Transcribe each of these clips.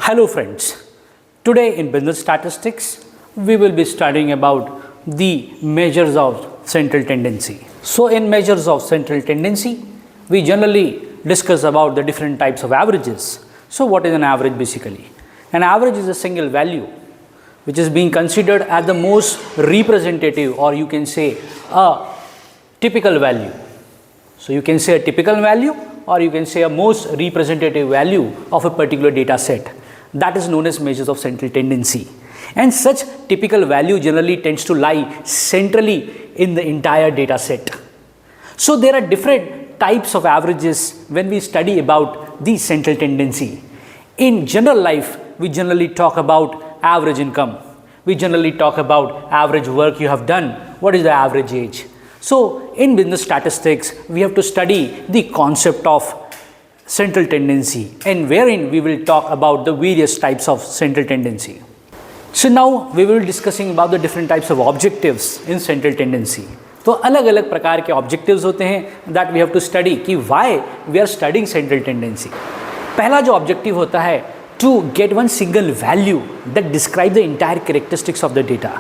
Hello friends, today in business statistics we will be studying about the measures of central tendency. So in measures of central tendency we generally discuss about the different types of averages. So what is an average basically? An average is a single value which is being considered as the most representative, or you can say a typical value. So you can say a typical value, or you can say a most representative value of a particular data set. That is known as measures of central tendency. And such typical value generally tends to lie centrally in the entire data set. So there are different types of averages when we study about the central tendency. In general life, we generally talk about average income. We generally talk about average work you have done. What is the average age? So in business statistics, we have to study the concept of central tendency, and wherein we will talk about the various types of central tendency. So now we will be discussing about the different types of objectives in central tendency. तो अलग अलग प्रकार के objectives होते हैं that we have to study कि why we are studying central tendency. पहला जो ऑब्जेक्टिव होता है to get one single value that describe the entire characteristics of the data.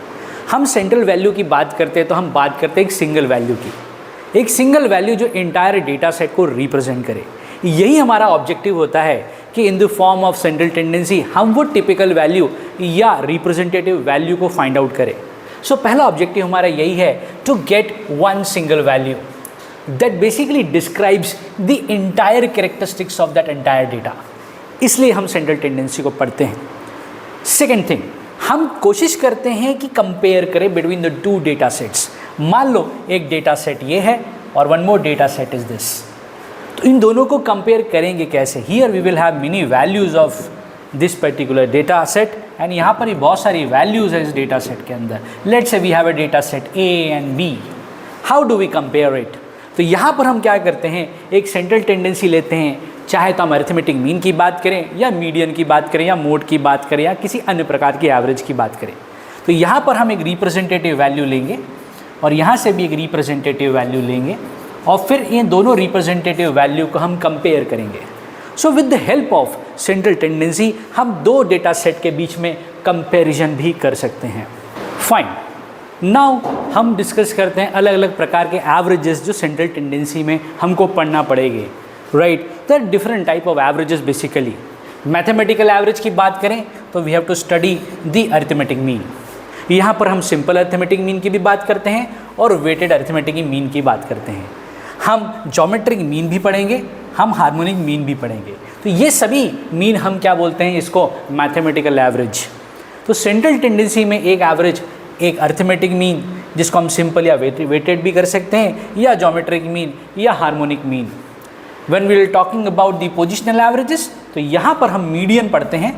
हम सेंट्रल वैल्यू की बात करते हैं तो हम बात करते हैं एक सिंगल वैल्यू की, एक सिंगल वैल्यू जो इंटायर डेटा सेट को रिप्रेजेंट करे. यही हमारा ऑब्जेक्टिव होता है कि in the form of central tendency हम वो टिपिकल वैल्यू या रिप्रेजेंटेटिव वैल्यू को फाइंड आउट करें. सो पहला ऑब्जेक्टिव हमारा यही है to get one single value that basically describes the entire characteristics of that entire data. इसलिए हम सेंट्रल टेंडेंसी को पढ़ते हैं. सेकेंड थिंग, हम कोशिश करते हैं कि कंपेयर करें between the two data sets. मान लो एक डेटा सेट ये है और one more data set is this. तो इन दोनों को कंपेयर करेंगे कैसे? Here we will have many values of this particular data set, and यहाँ पर ही बहुत सारी वैल्यूज है इस डेटा सेट के अंदर. Let's say we have a data set A and B. How do we compare it? तो यहाँ पर हम क्या करते हैं, एक सेंट्रल टेंडेंसी लेते हैं, चाहे तो हम अरिथमेटिक मीन की बात करें या मीडियन की बात करें या मोड की बात करें या किसी अन्य प्रकार की एवरेज की बात करें. तो यहाँ पर हम एक रिप्रेजेंटेटिव वैल्यू लेंगे और यहाँ से भी एक रिप्रेजेंटेटिव वैल्यू लेंगे और फिर ये दोनों रिप्रेजेंटेटिव वैल्यू को हम कंपेयर करेंगे. So with the help of central tendency हम दो डेटा सेट के बीच में कंपैरिजन भी कर सकते हैं. फाइन, नाउ हम डिस्कस करते हैं अलग अलग प्रकार के एवरेजेस जो सेंट्रल टेंडेंसी में हमको पढ़ना पड़ेंगे. Right, the different type of averages. Basically mathematical average की बात करें तो we have to study the arithmetic mean. यहाँ पर हम सिंपल अरिथमेटिक मीन की भी बात करते हैं और वेटेड अरिथमेटिक मीन की बात करते हैं. हम ज्योमेट्रिक मीन भी पढ़ेंगे, हम हार्मोनिक मीन भी पढ़ेंगे. तो ये सभी मीन हम क्या बोलते हैं, इसको मैथमेटिकल एवरेज. तो सेंट्रल टेंडेंसी में एक एवरेज, एक अरिथमेटिक मीन जिसको हम सिंपल या वेटेड भी कर सकते हैं, या ज्योमेट्रिक मीन या harmonic mean. When we are talking about the positional averages, तो यहाँ पर हम मीडियन पढ़ते हैं,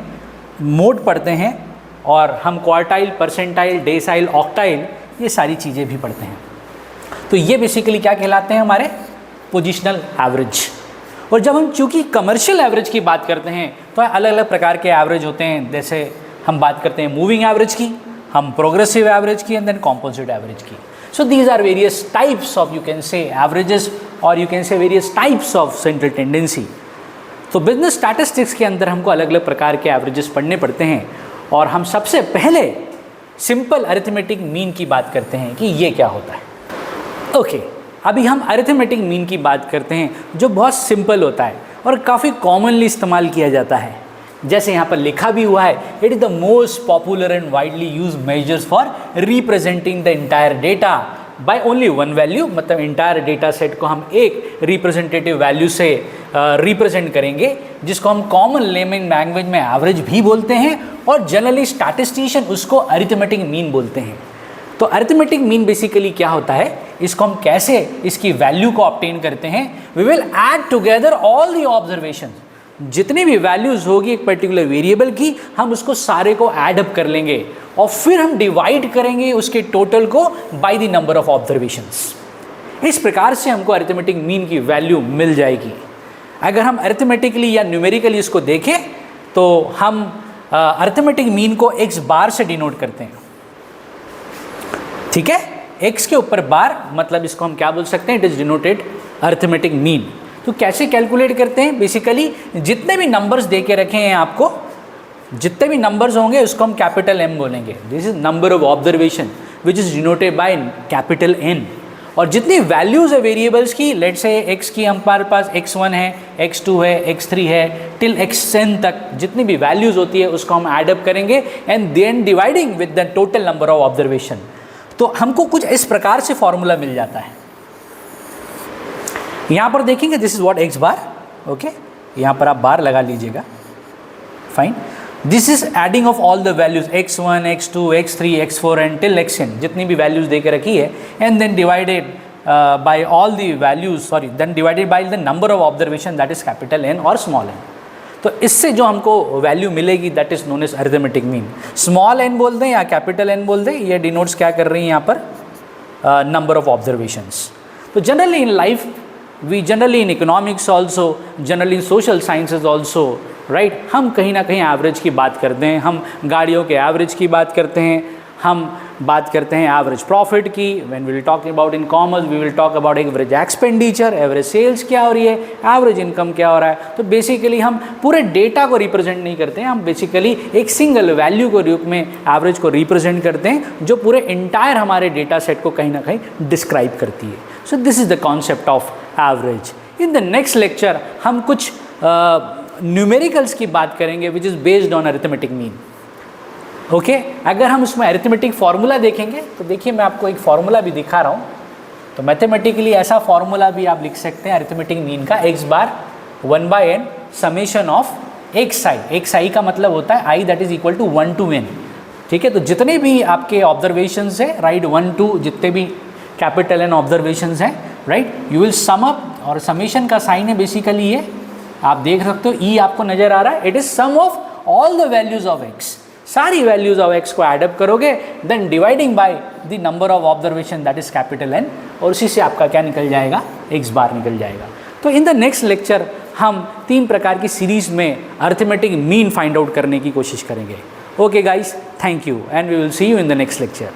मोड पढ़ते हैं, और हम क्वार्टाइल, परसेंटाइल, डेसाइल, ऑक्टाइल, ये सारी चीज़ें भी पढ़ते हैं. तो ये बेसिकली क्या कहलाते हैं, हमारे पोजिशनल एवरेज. और जब हम चूँकि कमर्शियल एवरेज की बात करते हैं तो अलग अलग प्रकार के एवरेज होते हैं. जैसे हम बात करते हैं मूविंग एवरेज की, हम प्रोग्रेसिव एवरेज की, एंड देन कॉम्पोजिट एवरेज की. So these are various types of, you can say averages, और you can say various types of central tendency. तो बिजनेस स्टैटिस्टिक्स के अंदर हमको अलग अलग प्रकार के एवरेजेस पढ़ने पड़ते हैं, और हम सबसे पहले सिंपल अरिथमेटिक मीन की बात करते हैं कि ये क्या होता है. ओके, अभी हम अरिथमेटिक मीन की बात करते हैं जो बहुत सिंपल होता है और काफ़ी कॉमनली इस्तेमाल किया जाता है. जैसे यहाँ पर लिखा भी हुआ है, it is the most popular and widely use measures for representing the entire data by only one value. मतलब इंटायर डेटा सेट को हम एक रिप्रेजेंटेटिव वैल्यू से रिप्रेजेंट करेंगे, जिसको हम कॉमन लेमन लैंग्वेज में एवरेज भी बोलते हैं, और जनरली स्टैटिस्टिशियन उसको अरिथमेटिक मीन बोलते हैं. तो अरिथमेटिक मीन बेसिकली क्या होता है, इसको हम कैसे इसकी वैल्यू को ऑब्टेन करते हैं. We will add together all the observation, जितनी भी वैल्यूज होगी एक पर्टिकुलर वेरिएबल की, हम उसको सारे को ऐड अप कर लेंगे और फिर हम डिवाइड करेंगे उसके टोटल को bye the number of observations. इस प्रकार से हमको अरिथमेटिक मीन की वैल्यू मिल जाएगी. अगर हम अरिथमेटिकली या न्यूमेरिकली इसको देखें तो हम अरिथमेटिक मीन को x बार से डिनोट करते हैं. ठीक है, x के ऊपर बार, मतलब इसको हम क्या बोल सकते हैं, it is denoted arithmetic mean. तो कैसे कैलकुलेट करते हैं, बेसिकली जितने भी नंबर्स दे के रखे हैं आपको जितने भी नंबर्स होंगे उसको हम कैपिटल M बोलेंगे. This is number of observation which is denoted by capital N. और जितनी वैल्यूज़ है वेरिएबल्स की, लेट से x की हमारे पास x1 है, x2 है, x3 है, टिल xn तक जितनी भी वैल्यूज़ होती है उसको हम एडअप करेंगे and then dividing with the total number of observation. तो हमको कुछ इस प्रकार से फॉर्मूला मिल जाता है. यहाँ पर देखेंगे this is what x bar. Okay, यहाँ पर आप बार लगा लीजिएगा. Fine. This is adding of all the values x1, x2, x3, x4 and till xn, जितनी भी वैल्यूज दे के रखी है, and then divided by all the values, sorry then divided by the number of observation that is capital N और small n. तो इससे जो हमको वैल्यू मिलेगी that is known as arithmetic mean. Small n बोल दें या कैपिटल N बोल दें, ये डिनोट्स क्या कर रही हैं यहाँ पर, नंबर ऑफ ऑब्जर्वेशंस. तो generally in life, we generally in economics also, generally in social sciences also, right, हम कहीं ना कहीं एवरेज की बात करते हैं. हम गाड़ियों के एवरेज की बात करते हैं, हम बात करते हैं एवरेज प्रॉफिट की. When we will talk about in commerce we will talk about average expenditure, average sales क्या हो रही है, एवरेज इनकम क्या हो रहा है. तो बेसिकली हम पूरे डेटा को रिप्रेजेंट नहीं करते हैं, हम बेसिकली एक सिंगल वैल्यू के रूप में एवरेज को रिप्रेजेंट करते हैं जो पूरे इंटायर हमारे डेटा सेट को कहीं ना कहीं डिस्क्राइब करती है. So this is the concept of average. In the next lecture हम कुछ न्यूमेरिकल्स की बात करेंगे which is based on arithmetic mean. Okay, अगर हम उसमें अरिथमेटिक फार्मूला देखेंगे तो देखिए मैं आपको एक फार्मूला भी दिखा रहा हूँ. तो मैथमेटिकली ऐसा फार्मूला भी आप लिख सकते हैं अरिथमेटिक मीन का, x bar 1/n summation of x i का मतलब होता है i that is equal to 1 to n. ठीक है, तो जितने भी आपके ऑब्जर्वेशंस है, राइट, 1 to जितने भी कैपिटल N ऑब्जर्वेशंस हैं, right, you will sum up, और समेशन का साइन है बेसिकली ये आप देख सकते हो, ई आपको नजर आ रहा है. It is sum of all the values of x. सारी वैल्यूज ऑफ x को एडअप करोगे, then dividing by the number of observation that is capital N, और उसी से आपका क्या निकल जाएगा, x बार निकल जाएगा. तो इन द नेक्स्ट लेक्चर हम 3 प्रकार की सीरीज में अरिथमेटिक मीन फाइंड आउट करने की कोशिश करेंगे. Okay guys, thank you and we will see you in the next lecture.